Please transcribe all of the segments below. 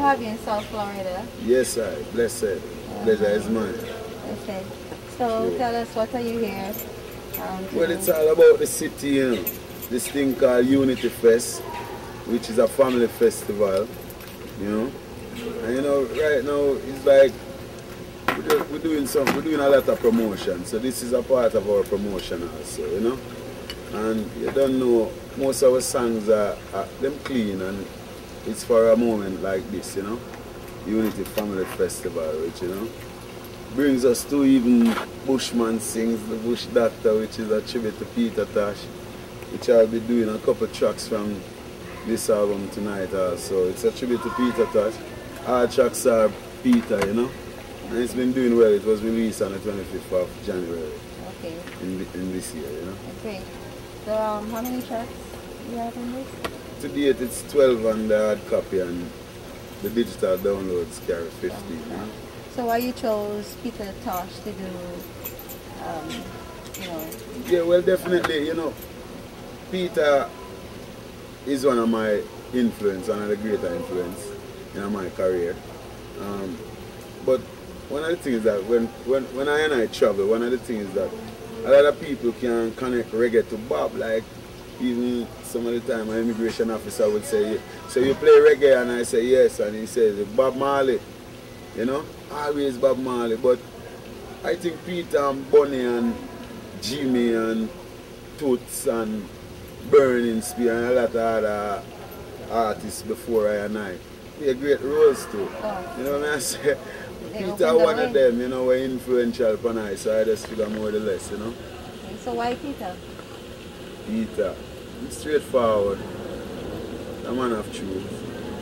have you in South Florida. Yes, I. Blessed. Pleasure is mine. Okay. So tell us, what are you here to Well, do? it's all about the city, you know. This thing called Unity Fest, which is a family festival, you know. And you know, right now it's like we're doing a lot of promotion. So this is a part of our promotion also, you know. And you don't know, most of our songs are them clean, and it's for a moment like this, you know. Unity Family Festival, which, you know, brings us to even Bushman sings the Bush Doctor, which is a tribute to Peter Tosh, which I'll be doing a couple tracks from this album tonight also. It's a tribute to Peter Tosh. All tracks are Peter, you know, and it's been doing well. It was released on the 25th of January. Okay. In this year, you know. Okay. So how many tracks you have in this? To date it's 12 on the hard copy, and the digital downloads carry 15, you know. So why you chose Peter Tosh to do, you know? Yeah, well, definitely, you know, Peter is one of my influence, one of the greater influence in my career. But one of the things that when I travel, one of the things that a lot of people can connect reggae to Bob. Like, even some of the time an immigration officer would say, so you play reggae? And I say yes, and he says Bob Marley, you know, always Bob Marley. But I think Peter and Bunny and Jimmy and Toots and Burning Spear and a lot of other artists before I play great roles too. Oh. You know what I say? Peter one of them, you know, were influential upon I, so I just figure more or less, you know. Okay, so why Peter? Peter, he's straightforward, a man of truth.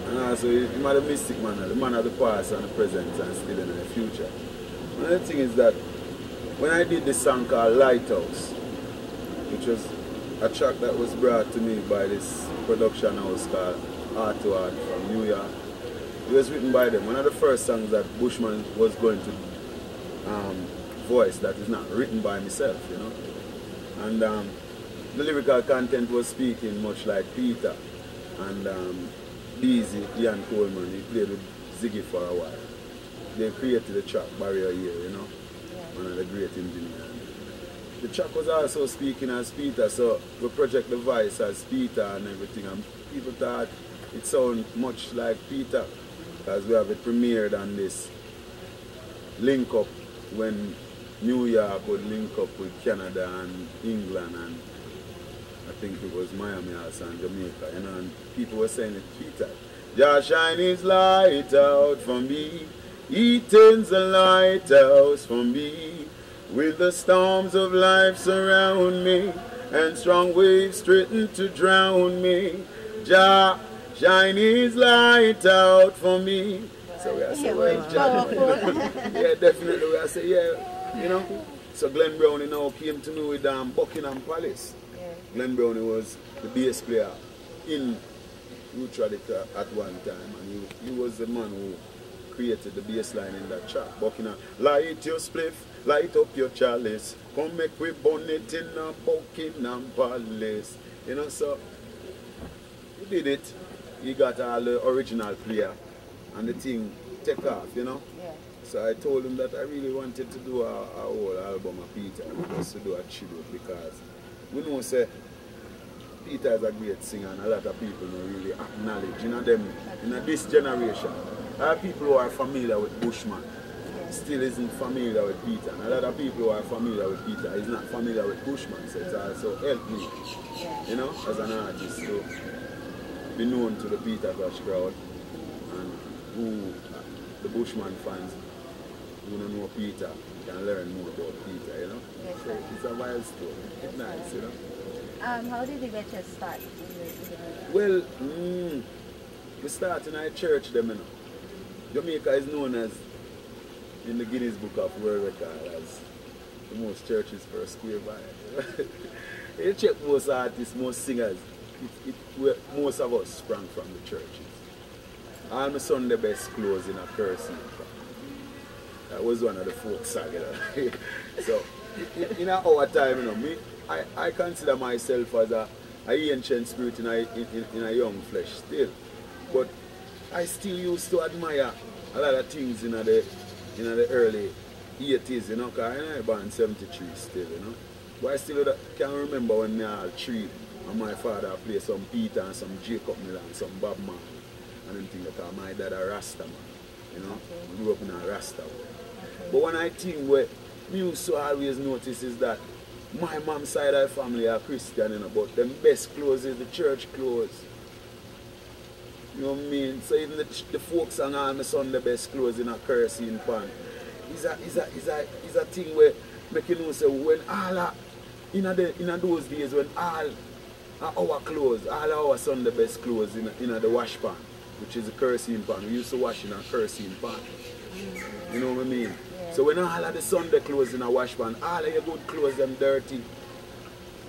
And also, he's the mystic man, the man of the past and the present and still in the future. One of the things is that when I did this song called Lighthouse, which was a track that was brought to me by this production house called Art to Art from New York. It was written by them. One of the first songs that Bushman was going to voice that is not written by myself, you know. And the lyrical content was speaking much like Peter. And Beezy, Ian Coleman, he played with Ziggy for a while. They created the track Barrier Year, you know. One of the great engineers. The track was also speaking as Peter, so we project the voice as Peter and everything. And people thought it sounded much like Peter, because we have it premiered on this link up when New York would link up with Canada and England, and I think it was Miami also and Jamaica, you know, and people were saying it Peter. Just shine his light out for me, he turns the lighthouse for me, with the storms of life surround me, and strong waves threaten to drown me. Jah shine his light out for me. So we are saying, well, yeah, definitely we are saying, yeah, you know. So Glenn Brownie now came to me with Buckingham Palace. Yeah. Glenn Brownie was the bass player in Neutrality at one time, and he was the man who created the bass line in that track. Buckingham, light your spliff, light up your chalice, come make we burn it in a Buckingham Palace. You know, so he did it. He got all the original player, and the thing take off, you know. Yeah. So I told him that I really wanted to do a whole album of Peter, just to do a tribute, because we know say Peter is a great singer, and a lot of people don't really acknowledge, you know, them in this generation. A lot of people who are familiar with Bushman still isn't familiar with Peter, and a lot of people who are familiar with Peter is not familiar with Bushman. So it's also helped me, you know, as an artist to be known to the Peter Tosh crowd, and who the Bushman fans who don't know Peter can learn more about Peter, you know. Yes, so it's a wild story. It's nice, you know. How did you get your start? Well, we start in a church, them, you know. Jamaica is known as, in the Guinness Book of World Record, as the most churches per square mile. You check most artists, most singers, most of us sprang from the churches. All my Sunday best clothes in a person. That was one of the folk songs, you know. So, in our time, you know, I consider myself as a ancient spirit in a young flesh still. But I still used to admire a lot of things in the early 80s, you know, because I was born in 73 still, you know. But I still can remember when I was 3 and my father played some Peter and some Jacob Miller and some Bob Marley and them things, because my dad a Rasta man, you know. I grew up in a Rasta. But one I think what me used to always notice is that my mom's side of the family are Christian, you know, but them best clothes is the church clothes. You know what I mean? So even the folk song all my son the best clothes in a kerosene pan. Is a thing where make you know say when all in those days when all our clothes, all our son the best clothes in the wash pan, which is a kerosene pan. We used to wash in a kerosene pan. You know what I mean? Yeah. So when all of the Sunday clothes in a wash pan, all of your good clothes them dirty.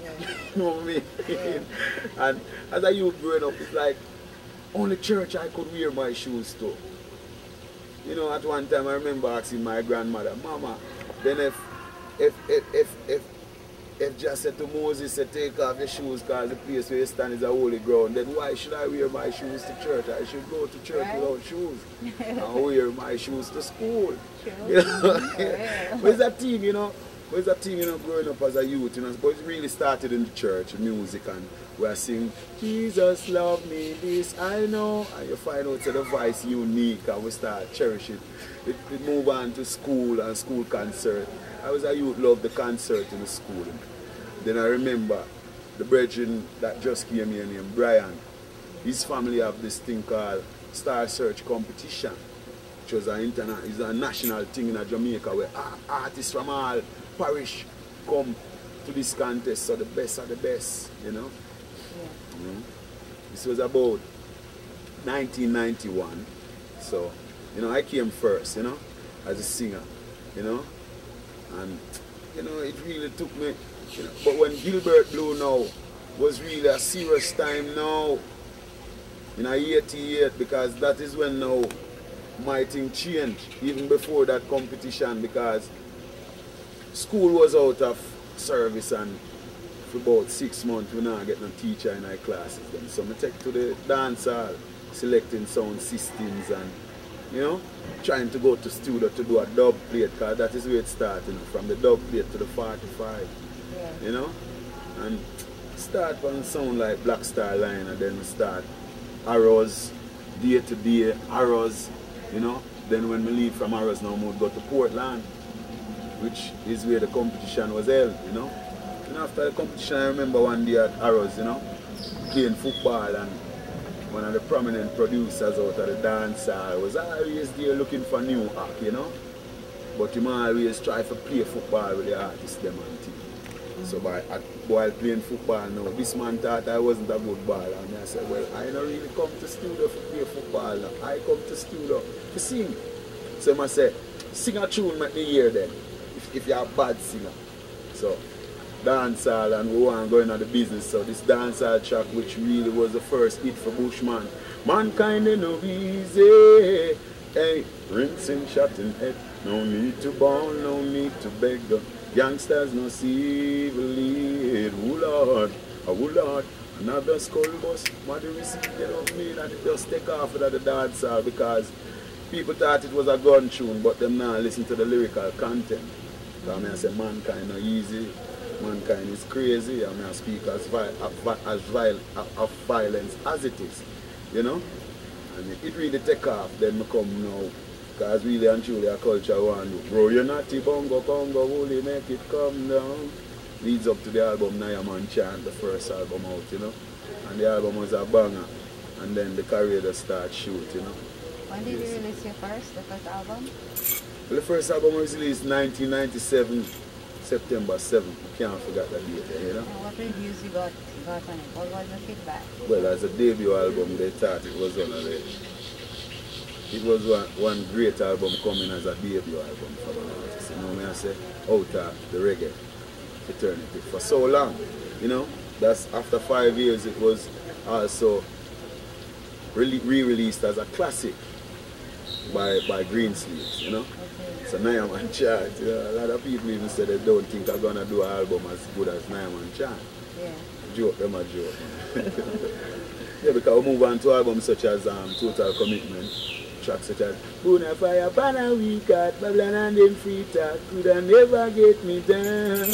Yeah. You know what I mean? Yeah. And as a youth growing up, it's like only church I could wear my shoes to. You know, at one time I remember asking my grandmother, Mama, then if just said to Moses to take off your shoes because the place where you stand is a holy ground, then why should I wear my shoes to church? I should go to church without shoes and wear my shoes to school. You know? Yeah. But it's a thing, you know. But it's a thing, you know, growing up as a youth, you know. But it really started in the church, music, and we are singing, Jesus love me, this I know. And you find out that the voice unique and we start cherishing it. It move on to school and school concert. I was a youth, loved the concert in the school. Then I remember the brethren that just came here named Brian. His family have this thing called Star Search competition, which was a national thing in Jamaica where artists from all parish come to this contest, so the best are the best, you know. Yeah. This was about 1991, so, you know, I came first, you know, as a singer, you know, and, you know, it really took me, you know, but when Gilbert Blue now was really a serious time now, in a 88, because that is when now my thing changed, even before that competition, because school was out of service and for about 6 months we not get no teacher in our classes then. So I take to the dance hall, selecting sound systems and, you know, trying to go to studio to do a dub plate, because that is where it started, you know, from the dub plate to the 45, yeah. You know, and start from sound like Black Star Line, and then we start Arrows, day to day, Arrows, you know. Then when we leave from Arrows now we go to Portland, which is where the competition was held, you know. And after the competition, I remember one day at Arrows, you know, playing football, and one of the prominent producers out of the dance hall was always there looking for new act, you know. But he always try to play football with the artists, them and thing. So while playing football now, this man thought I wasn't a good baller, and I said, well, I don't really come to studio to play football now. I come to studio to sing. So I said, sing a tune, make me hear then, if you're a bad singer. So dancehall, and we want to go into the business. So this dancehall track, which really was the first hit for Bushman. Mankind ain't no easy. Hey, rinsing, shutting head. No need to ball, no need to beg. Youngsters no see evil lead. Oh Lord, another skull bus. What do we see? Get off me and it just take off with the dancehall, because people thought it was a gun tune, but them now listen to the lyrical content. Because I say mankind no easy. Mankind is crazy. I mean, I speak as violence as it is, you know. And it really take off. Then we come now, because really and truly a culture want to grow your natty bongo congo woolly, make it come down. Leads up to the album Naya Man Chant, the first album out, you know. And the album was a banger. And then the career just start shoot, you know. When did you release the first album? Well, the first album was released 1997. September 7th, you can't forget that date, you know. And what reviews you got on it? What was the feedback? Well, as a debut album, they thought it was one of the... It was one great album coming as a debut album for an artist. You know what I say? Out of the reggae fraternity for so long, you know. That's after 5 years, it was also re-released as a classic by Greensleeves, you know. So Naya Man Chant, you know, a lot of people even say they don't think I'm gonna do an album as good as Naya Man Chant. Yeah. Joke, them a joke. Yeah, because we move on to albums such as Total Commitment, tracks such as Bona Fire, Pana Weekat, Babylon and them Free Talk, coulda never get me down.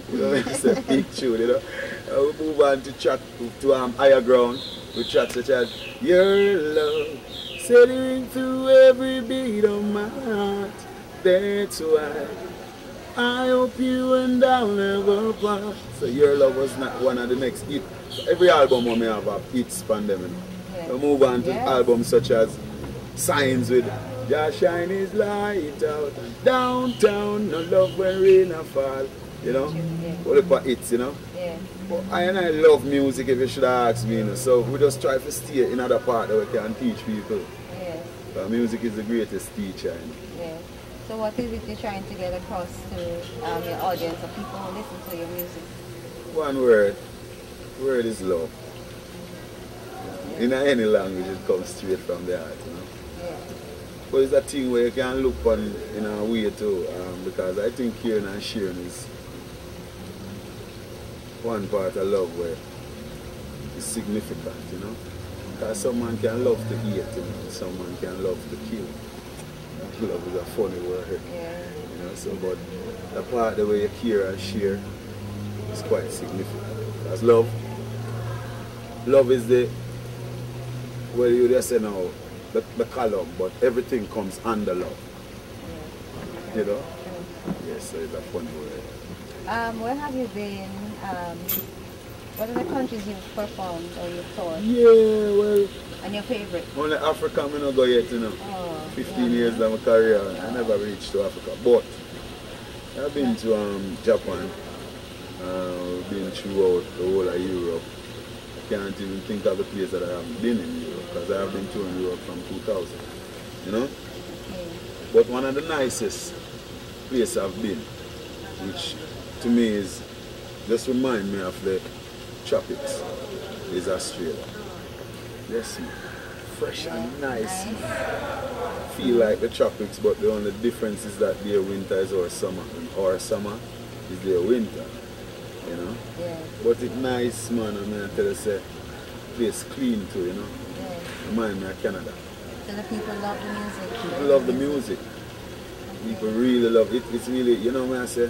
You know, it's a big tune, you know. We move on to track to Higher Ground with tracks such as Your Love, sailing through every beat of my heart. That's why I hope you and I'll never part. So Your Love was not one of the next hit. Every album we may have a hits on them. We move on to albums such as Signs with Your Shine is Light Out, Downtown, No Love When Rain a Fall. You know? All the hits, you know? Yeah. But I love music if you should ask me, you know? So we just try to stay in other part that we can teach people. Yeah. Because music is the greatest teacher. You know? Yeah. So what is it you're trying to get across to your audience or people who listen to your music? One word. Word is love. In any language it comes straight from the heart, you know. Yeah. But it's a thing where you can look on in a way too, because I think caring and sharing is one part of love where it's significant, you know. Because someone can love to hate, you know, someone can love to kill. Love is a funny word, Yeah. you know. So, but the part the way you care and share is quite significant. Because love is the, well, you just say now, the column, but everything comes under love. Yeah. You know? Yes, so it's a funny word. Where have you been? What are the countries you've performed or you've toured? Yeah, well, And your favorite? only Africa I don't go yet, you know. Oh, 15 years of my career, I never reached to Africa. But I've been to Japan, been throughout the whole of Europe. I can't even think of the place that I haven't been in Europe, because I have been touring Europe from 2000, you know. Okay. But one of the nicest places I've been, which to me is, just remind me of the tropics, is Australia. Yes, man. Fresh and nice. Feel like the tropics, but the only difference is that their winter is our summer, and our summer is their winter. You know? Yeah. But it's nice, man. I mean, I tell you, say, place clean too, you know? Yeah. Remind me of Canada. So the people love the music? People love the music. People really love it. It's really, you know what I say?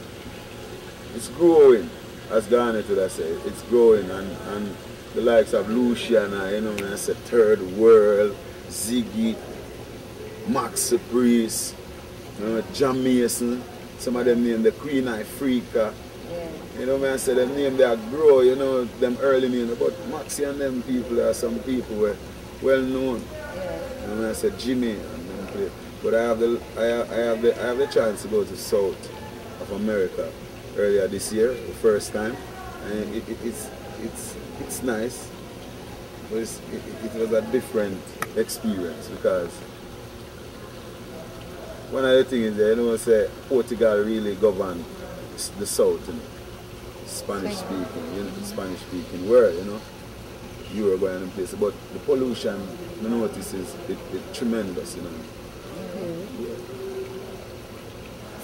It's growing, as Garnet would I say. It's growing, and the likes of Luciana, you know what I say, Third World, Ziggy, Max Priest, you know, John Mason, some of them named the Queen Africa. Yeah. You know what I say, them name they grow, you know, them early names, but Maxi and them people are some people were well known. Yeah. You know what I say, Jimmy and them play. But I have the chance to go to South of America earlier this year, the first time, and it's nice, but it was a different experience, because one of the things is, you know, say Portugal really governed the South, you know, Spanish speaking, you know, Spanish speaking world, you know, Uruguay and places, but the pollution, you notice, is it's tremendous, you know. Mm-hmm. Yeah.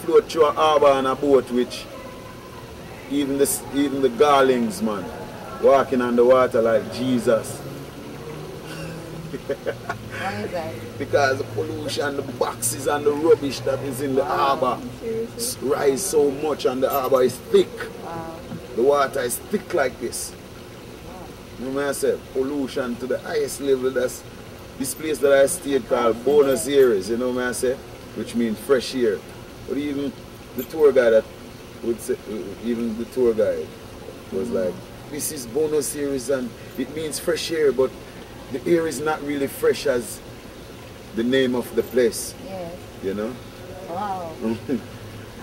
Float through a harbour on a boat, which even the garlings, man, walking on the water like Jesus. Why is that? Because the pollution, the boxes and the rubbish that is in the harbour rise so much, and the harbour is thick. Wow. The water is thick like this. Wow. You know what I say? Pollution to the highest level. That's this place that I stayed called Bonus Aires, you know what I say? Which means fresh air. But even the tour guide that would say, even the tour guide was like, this is Bonus Aires and it means fresh air, but the air is not really fresh as the name of the place, Yeah. you know? Wow.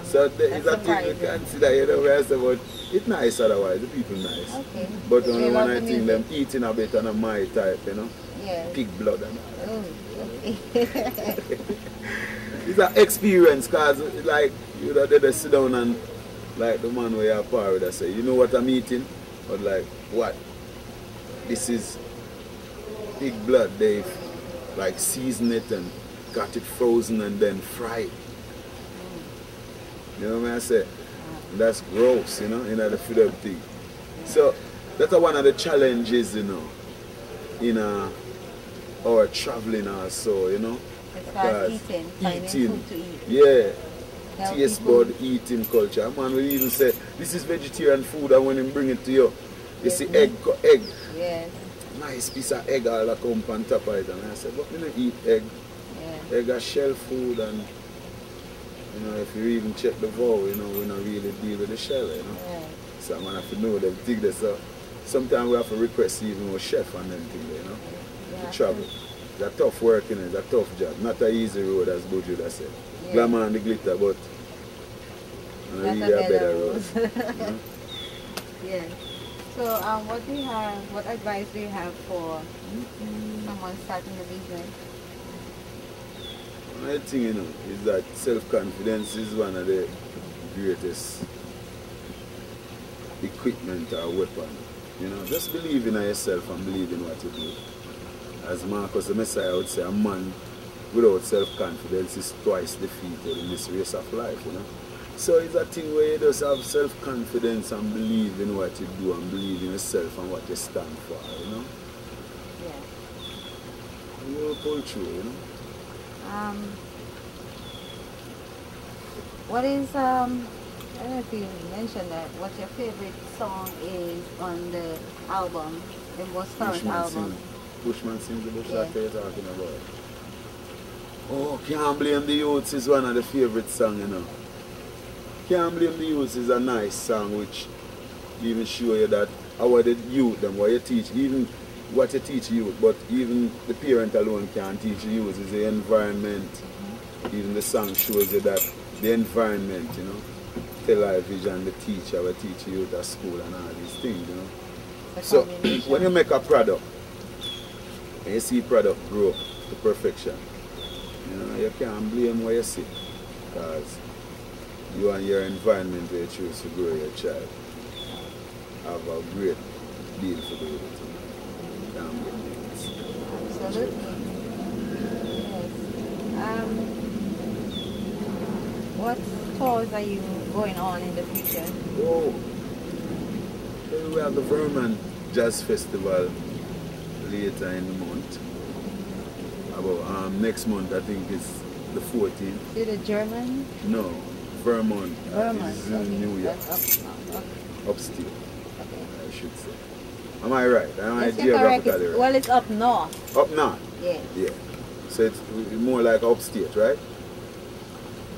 So there is That's a thing you surprising. consider, you know what I say, but it's nice otherwise, the people nice. Okay. But You only love when I the think them music? eating a bit on a my type, you know? Yeah. Pig blood and Oh, okay. it's an experience, because like you know, they sit down and like the man where you're par with, I say, you know what I'm eating? But like, what? This is pig blood. They've like seasoned it and got it frozen and then fried. You know what I say? That's gross, you know, the food of thing. So that's one of the challenges, you know, in our traveling also, you know. As far as eating, finding food to eat. Yeah. Healthy Taste food. bud eating culture. A man will even say, this is vegetarian food, and when he bring it to you, you see egg. Yes. Nice piece of egg all that come on top of it. And I said, but we don't eat egg. Yeah. Egg is shell food, and you know, if you even check the vow, you know, we don't really deal with the shell, you know. Yeah. So man have to know them things there. So sometimes we have to request even our chef and them things there, you know. Yeah. To travel. It's a tough work, you know, it's a tough job. Not an easy road as Buju said. Yeah. Glamour and the glitter, but That's really a a better road. road. You know? Yeah. So what do you have, what advice do you have for someone starting a business? My thing, you know, is that self-confidence is one of the greatest equipment or weapon. You know, just believe in yourself and believe in what you do. As Marcus the Messiah would say, a man without self-confidence is twice defeated in this race of life, you know. So it's a thing where you just have self-confidence and believe in what you do and believe in yourself and what you stand for, you know. Yeah. And you'll pull through, you know. What is I don't know if you mentioned that, what your favorite song is on the album, the most current album? Bushman sings the bush Yeah. that you're talking about. Oh, Can't Blame the Youths is one of the favorite songs, you know. Can't Blame the Youths is a nice song which even show you that our the youth, them what you teach, even what you teach youth, but even the parent alone can't teach youth is the environment. Even the song shows you that the environment, you know, television, the teacher will teach youth at school and all these things, you know. So when you make a product and you see product grow to perfection, you know, you can't blame what you see, because you and your environment where you choose to grow your child have a great deal to do with it. You know? Can't blame it. Absolutely. Yes. What tours are you going on in the future? Oh, we have the Vermont Jazz Festival later in the month. About next month, I think it's the 14th. To the German? No, Vermont. Vermont. It's in New York. That's up. Upstate, Okay. I should say. Am I right? Am I Yes, you're correct. geographically right? Well, it's up north. Up north? Yeah. Yeah. So it's more like upstate, right?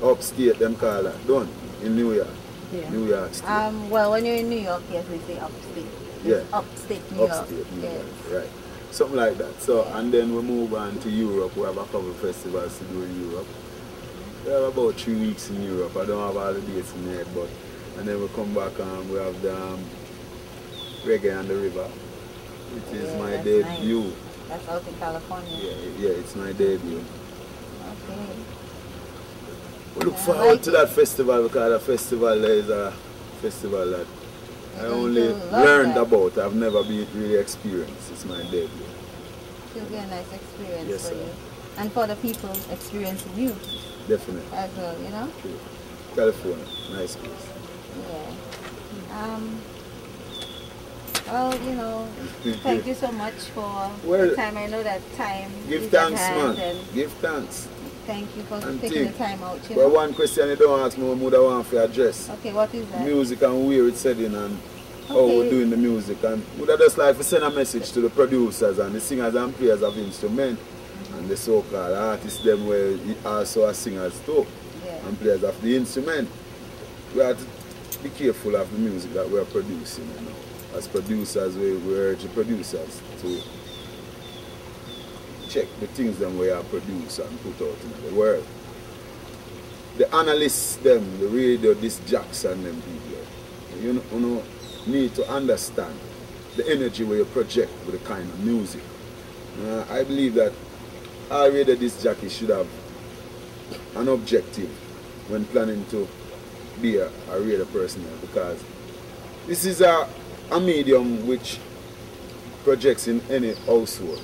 Upstate, them call that. Done. In New York. Yeah. New York State. Well, when you're in New York, yes, we say upstate. Yeah. It's upstate New York. Upstate New Yes. York, right. Something like that. So, Yeah. and then we move on to Europe. We have a couple of festivals to do in Europe. We have about 3 weeks in Europe. I don't have all the dates in there, but and then we come back and we have the Reggae on the River, which is Yeah, my that's debut. nice. That's out in California. Yeah, it's my debut. Okay. We look Yeah, I forward like to it. that festival, because the festival is a festival that I You're going only to love learned that. about. I've never been really experienced. It's my debut. It will be a nice experience Yes, for sir. you. And for the people experiencing you Definitely. as well, you know? True. California, nice place. Yeah. Well, you know, thank you so much for Well, the time. I know that time Give is thanks, at hand, man. and Give thanks. thank you for And taking think. the time out, you But know? one question you don't ask me, what I want for address. Okay, what is that? Music and where it's setting and how we're Okay. doing the music. And would I just like to send a message to the producers and the singers and players of instrument and the so-called artists them where also are singers too Yeah. and players of the instrument. We have to be careful of the music that we're producing, you know. As producers, we urge the producers to check the things them we are produce and put out in the world. The analysts them, the radio, this Jackson them people, you know, need to understand the energy where you project with the kind of music. I believe that all radio disc jockeys should have an objective when planning to be a radio personnel, because this is a medium which projects in any household,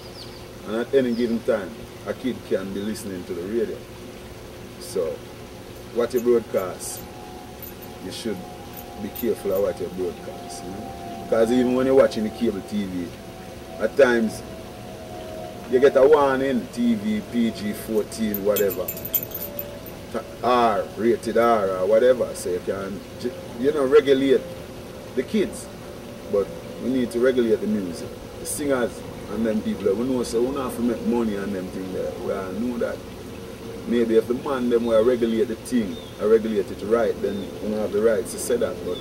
and at any given time a kid can be listening to the radio. So what you broadcast, you should be careful of what you broadcast, you know? Because even when you're watching the cable TV, at times you get a warning, TV, PG-14, whatever. R, rated R or whatever. So you can, regulate the kids. But we need to regulate the music. The singers and them people, we know so we don't have to make money on them things there. We all know that. Maybe if the man them will regulate the thing, or regulate it right, then we don't have the rights to say that. But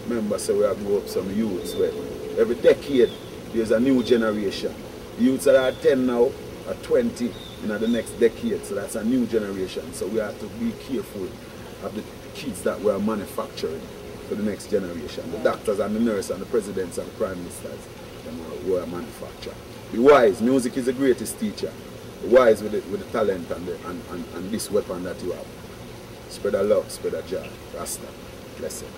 remember, so we have to go up some youths where every decade there's a new generation. The youths that are 10 now are 20 in the next decade, so that's a new generation. So we have to be careful of the kids that we are manufacturing for the next generation. The doctors and the nurses and the presidents and the prime ministers who are manufactured. Be wise. Music is the greatest teacher. Be wise with the talent and this weapon that you have. Spread a love, spread a joy. Rasta. Bless you.